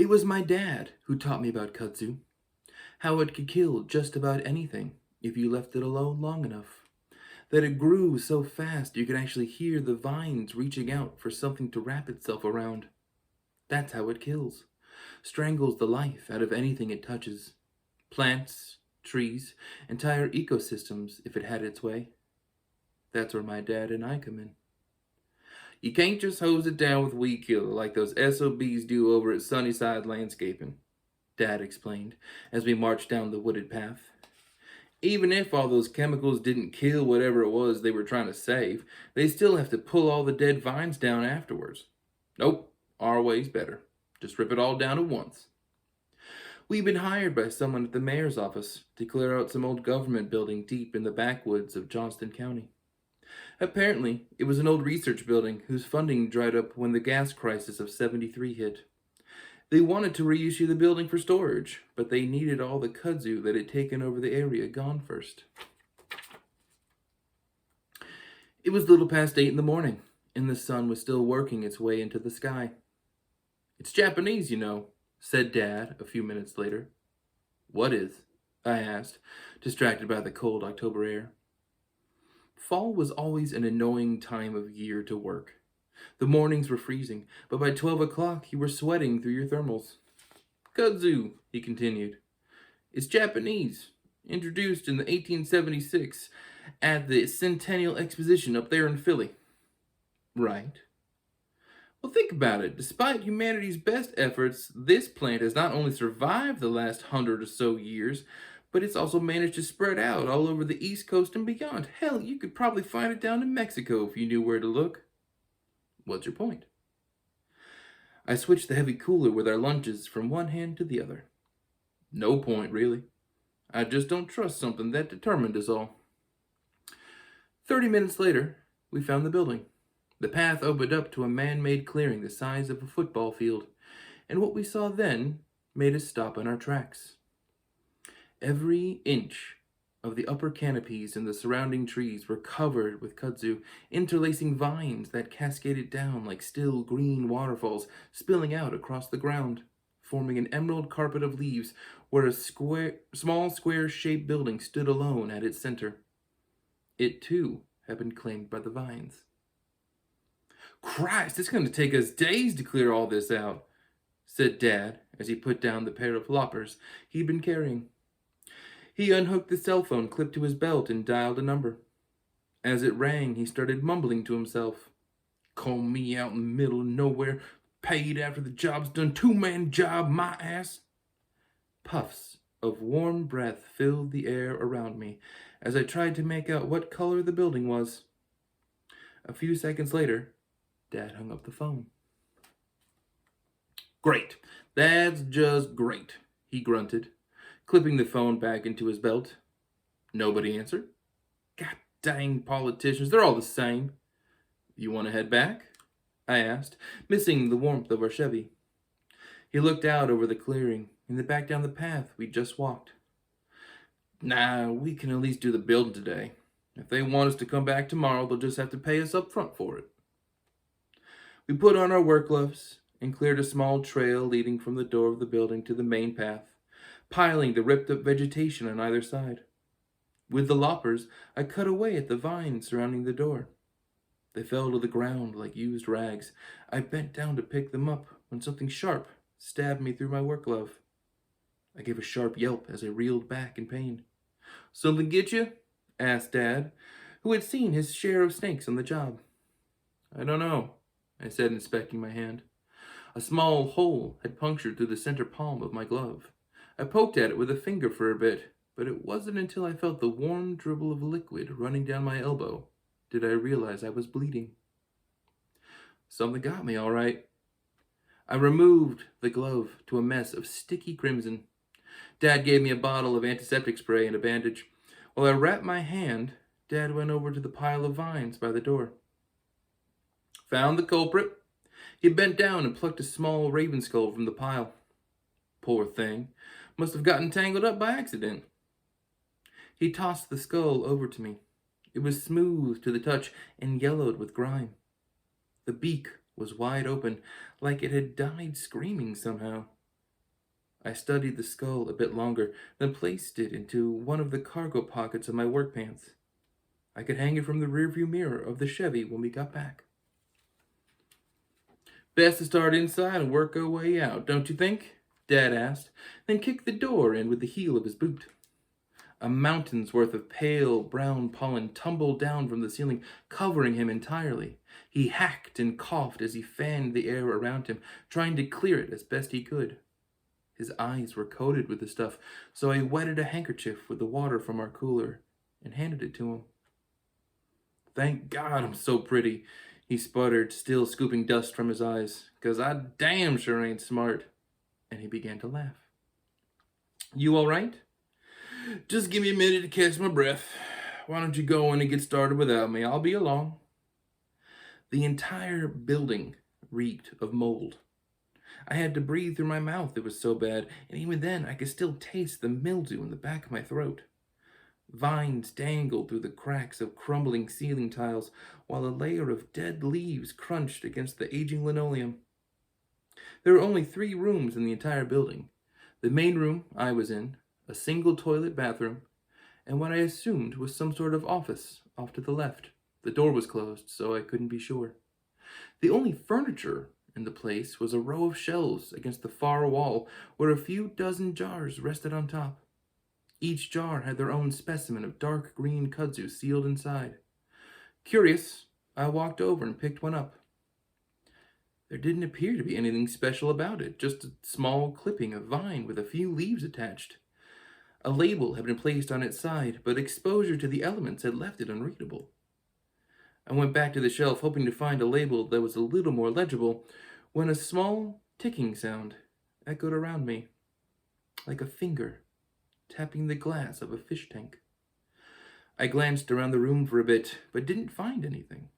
It was my dad who taught me about kudzu, how it could kill just about anything if you left it alone long enough. That it grew so fast you could actually hear the vines reaching out for something to wrap itself around. That's how it kills. Strangles the life out of anything it touches. Plants, trees, entire ecosystems if it had its way. That's where my dad and I come in. You can't just hose it down with weed killer like those SOBs do over at Sunnyside Landscaping, Dad explained as we marched down the wooded path. Even if all those chemicals didn't kill whatever it was they were trying to save, they still have to pull all the dead vines down afterwards. Nope, our way's better. Just rip it all down at once. We've been hired by someone at the mayor's office to clear out some old government building deep in the backwoods of Johnston County. Apparently, it was an old research building whose funding dried up when the gas crisis of '73 hit. They wanted to reissue the building for storage, but they needed all the kudzu that had taken over the area gone first. It was little past 8 in the morning, and the sun was still working its way into the sky. It's Japanese, you know, said Dad a few minutes later. What is? I asked, distracted by the cold October air. Fall was always an annoying time of year to work. The mornings were freezing, but by 12 o'clock you were sweating through your thermals. Kudzu, he continued. It's Japanese, introduced in the 1876 at the Centennial Exposition up there in Philly. Right. Well, think about it. Despite humanity's best efforts, this plant has not only survived the last 100 or so years, but it's also managed to spread out all over the East Coast and beyond. Hell, you could probably find it down in Mexico if you knew where to look. What's your point? I switched the heavy cooler with our lunches from one hand to the other. No point, really. I just don't trust something that determined is all. 30 minutes later, we found the building. The path opened up to a man-made clearing the size of a football field, and what we saw then made us stop in our tracks. Every inch of the upper canopies and the surrounding trees were covered with kudzu, interlacing vines that cascaded down like still green waterfalls, spilling out across the ground, forming an emerald carpet of leaves where a small square-shaped building stood alone at its center. It, too, had been claimed by the vines. Christ, it's going to take us days to clear all this out, said Dad as he put down the pair of loppers he'd been carrying. He unhooked the cell phone clipped to his belt and dialed a number. As it rang, he started mumbling to himself. Call me out in the middle of nowhere, paid after the job's done, two-man job, my ass. Puffs of warm breath filled the air around me as I tried to make out what color the building was. A few seconds later, Dad hung up the phone. Great. That's just great, he grunted, clipping the phone back into his belt. Nobody answered. God dang politicians, they're all the same. You want to head back? I asked, missing the warmth of our Chevy. He looked out over the clearing and then back down the path we'd just walked. Nah, we can at least do the building today. If they want us to come back tomorrow, they'll just have to pay us up front for it. We put on our work gloves and cleared a small trail leading from the door of the building to the main path, piling the ripped-up vegetation on either side. With the loppers, I cut away at the vines surrounding the door. They fell to the ground like used rags. I bent down to pick them up when something sharp stabbed me through my work glove. I gave a sharp yelp as I reeled back in pain. Something get you? Asked Dad, who had seen his share of snakes on the job. I don't know, I said, inspecting my hand. A small hole had punctured through the center palm of my glove. I poked at it with a finger for a bit, but it wasn't until I felt the warm dribble of liquid running down my elbow did I realize I was bleeding. Something got me, all right. I removed the glove to a mess of sticky crimson. Dad gave me a bottle of antiseptic spray and a bandage. While I wrapped my hand, Dad went over to the pile of vines by the door. Found the culprit. He bent down and plucked a small raven skull from the pile. Poor thing. Must have gotten tangled up by accident. He tossed the skull over to me. It was smooth to the touch and yellowed with grime. The beak was wide open, like it had died screaming somehow. I studied the skull a bit longer, then placed it into one of the cargo pockets of my work pants. I could hang it from the rearview mirror of the Chevy when we got back. Best to start inside and work our way out, don't you think? Dad asked, then kicked the door in with the heel of his boot. A mountain's worth of pale brown pollen tumbled down from the ceiling, covering him entirely. He hacked and coughed as he fanned the air around him, trying to clear it as best he could. His eyes were coated with the stuff, so I wetted a handkerchief with the water from our cooler and handed it to him. Thank God I'm so pretty, he sputtered, still scooping dust from his eyes, 'cause I damn sure ain't smart. And he began to laugh. You all right? Just give me a minute to catch my breath. Why don't you go in and get started without me? I'll be along. The entire building reeked of mold. I had to breathe through my mouth, it was so bad, and even then I could still taste the mildew in the back of my throat. Vines dangled through the cracks of crumbling ceiling tiles, while a layer of dead leaves crunched against the aging linoleum. There were only 3 rooms in the entire building. The main room I was in, a single toilet bathroom, and what I assumed was some sort of office off to the left. The door was closed, so I couldn't be sure. The only furniture in the place was a row of shelves against the far wall where a few dozen jars rested on top. Each jar had their own specimen of dark green kudzu sealed inside. Curious, I walked over and picked one up. There didn't appear to be anything special about it, just a small clipping of vine with a few leaves attached. A label had been placed on its side, but exposure to the elements had left it unreadable. I went back to the shelf, hoping to find a label that was a little more legible, when a small ticking sound echoed around me, like a finger tapping the glass of a fish tank. I glanced around the room for a bit, but didn't find anything.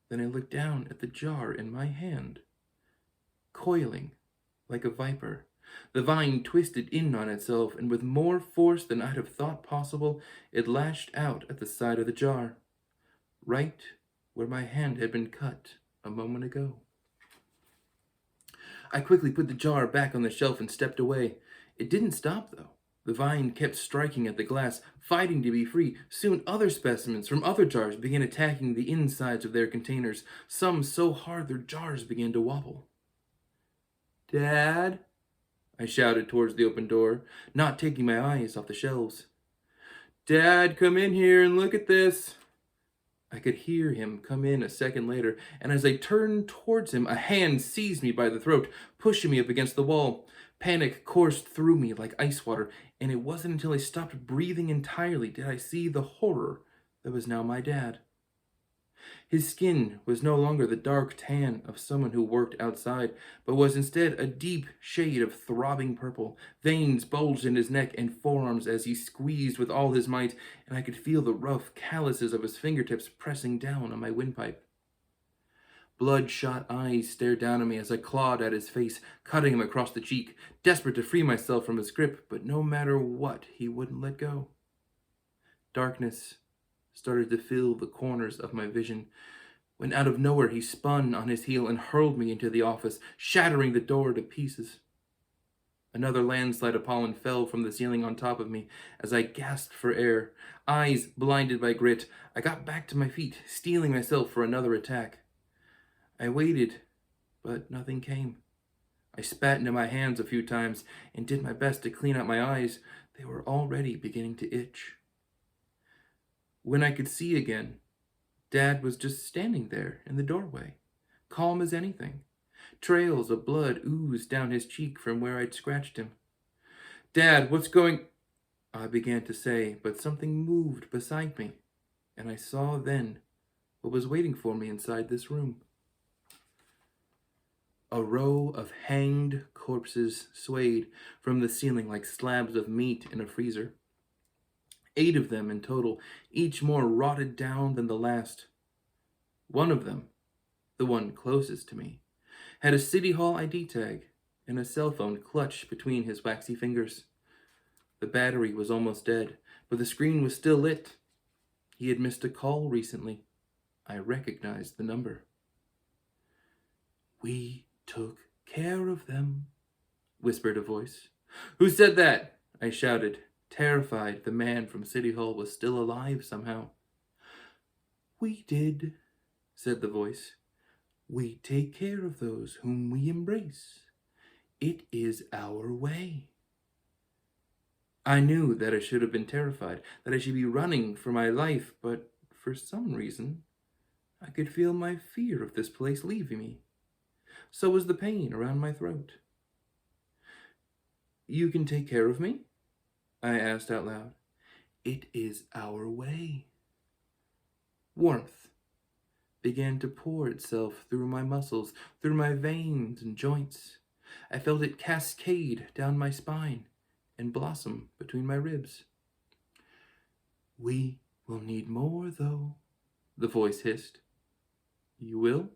Then I looked down at the jar in my hand, coiling like a viper. The vine twisted in on itself, and with more force than I'd have thought possible, it lashed out at the side of the jar, right where my hand had been cut a moment ago. I quickly put the jar back on the shelf and stepped away. It didn't stop, though. The vine kept striking at the glass, fighting to be free. Soon other specimens from other jars began attacking the insides of their containers, some so hard their jars began to wobble. Dad? I shouted towards the open door, not taking my eyes off the shelves. Dad, come in here and look at this. I could hear him come in a second later, and as I turned towards him, a hand seized me by the throat, pushing me up against the wall. Panic coursed through me like ice water, and it wasn't until I stopped breathing entirely did I see the horror that was now my dad. His skin was no longer the dark tan of someone who worked outside, but was instead a deep shade of throbbing purple. Veins bulged in his neck and forearms as he squeezed with all his might, and I could feel the rough calluses of his fingertips pressing down on my windpipe. Bloodshot eyes stared down at me as I clawed at his face, cutting him across the cheek, desperate to free myself from his grip, but no matter what, he wouldn't let go. Darkness started to fill the corners of my vision, when out of nowhere he spun on his heel and hurled me into the office, shattering the door to pieces. Another landslide of pollen fell from the ceiling on top of me as I gasped for air. Eyes blinded by grit, I got back to my feet, steeling myself for another attack. I waited, but nothing came. I spat into my hands a few times and did my best to clean out my eyes. They were already beginning to itch. When I could see again, Dad was just standing there in the doorway, calm as anything. Trails of blood oozed down his cheek from where I'd scratched him. Dad, what's going... I began to say, but something moved beside me, and I saw then what was waiting for me inside this room. A row of hanged corpses swayed from the ceiling like slabs of meat in a freezer. 8 of them in total, each more rotted down than the last. One of them, the one closest to me, had a City Hall ID tag and a cell phone clutched between his waxy fingers. The battery was almost dead, but the screen was still lit. He had missed a call recently. I recognized the number. We took care of them. whispered a voice. Who said that? I shouted, terrified the man from City Hall was still alive somehow. We did, said the voice. We take care of those whom we embrace. It is our way. I knew that I should have been terrified, that I should be running for my life, but for some reason, I could feel my fear of this place leaving me. So was the pain around my throat. You can take care of me? I asked out loud. It is our way. Warmth began to pour itself through my muscles, through my veins and joints. I felt it cascade down my spine and blossom between my ribs. We will need more, though, the voice hissed. You will?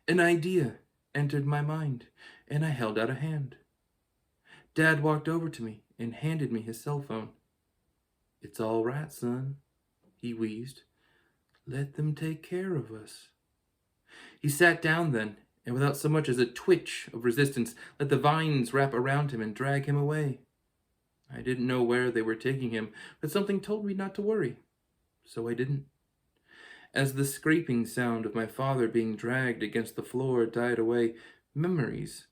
An idea entered my mind, and I held out a hand. Dad walked over to me and handed me his cell phone. It's all right, son, he wheezed. Let them take care of us. He sat down then, and without so much as a twitch of resistance, let the vines wrap around him and drag him away. I didn't know where they were taking him, but something told me not to worry, so I didn't. As the scraping sound of my father being dragged against the floor died away, memories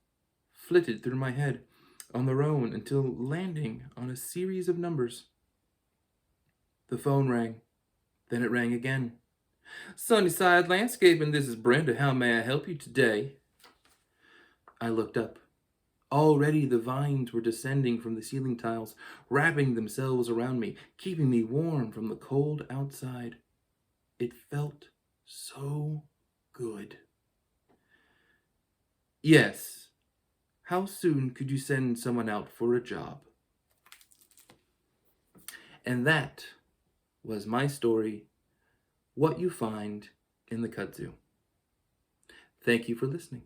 flitted through my head on their own until landing on a series of numbers. The phone rang. Then it rang again. Sunnyside Landscaping, this is Brenda. How may I help you today? I looked up. Already the vines were descending from the ceiling tiles, wrapping themselves around me, keeping me warm from the cold outside. It felt so good. Yes. How soon could you send someone out for a job? And that was my story, What You Find in the Kudzu. Thank you for listening.